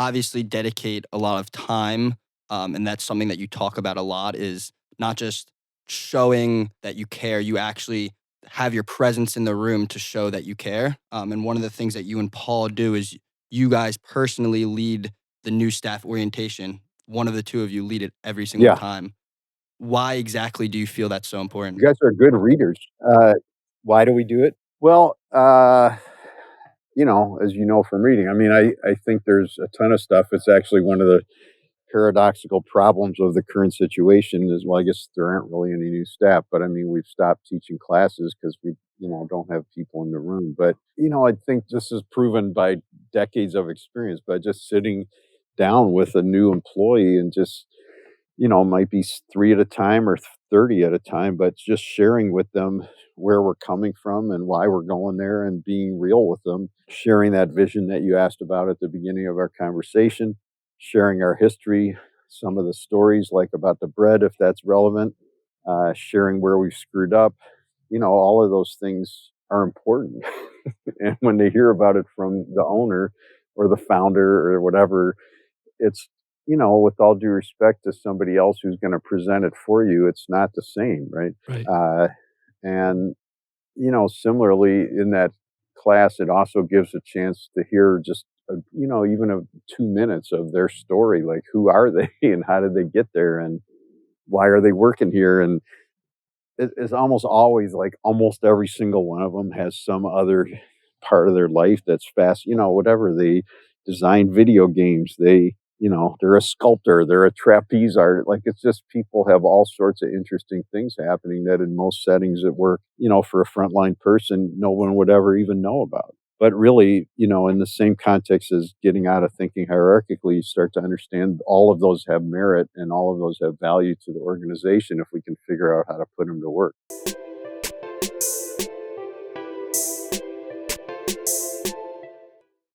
obviously dedicate a lot of time, and that's something that you talk about a lot is not just showing that you care, you actually have your presence in the room to show that you care. And one of the things that you and Paul do is you guys personally lead the new staff orientation. One of the two of you lead it every single Yeah, time. Why exactly do you feel that's so important? you guys are good readers. Why do we do it? Well, as you know from reading, I mean, I think there's a ton of stuff. It's actually one of the paradoxical problems of the current situation is, well, I guess there aren't really any new staff, but I mean, we've stopped teaching classes because we, don't have people in the room. But, I think this is proven by decades of experience, by just sitting down with a new employee and just, might be three at a time or 30 at a time, but just sharing with them where we're coming from and why we're going there and being real with them, sharing that vision that you asked about at the beginning of our conversation, sharing our history, some of the stories like about the bread, if that's relevant, sharing where we've screwed up. All of those things are important. And when they hear about it from the owner or the founder or whatever, it's, with all due respect to somebody else who's going to present it for you, it's not the same, right? Right. And similarly in that class, it also gives a chance to hear just, even 2 minutes of their story, like who are they and how did they get there and why are they working here? And it's almost always like almost every single one of them has some other part of their life that's fast, whatever. They design video games. They're a sculptor, they're a trapeze art. Like it's just people have all sorts of interesting things happening that in most settings at work, for a frontline person, no one would ever even know about. But really, in the same context as getting out of thinking hierarchically, you start to understand all of those have merit and all of those have value to the organization if we can figure out how to put them to work.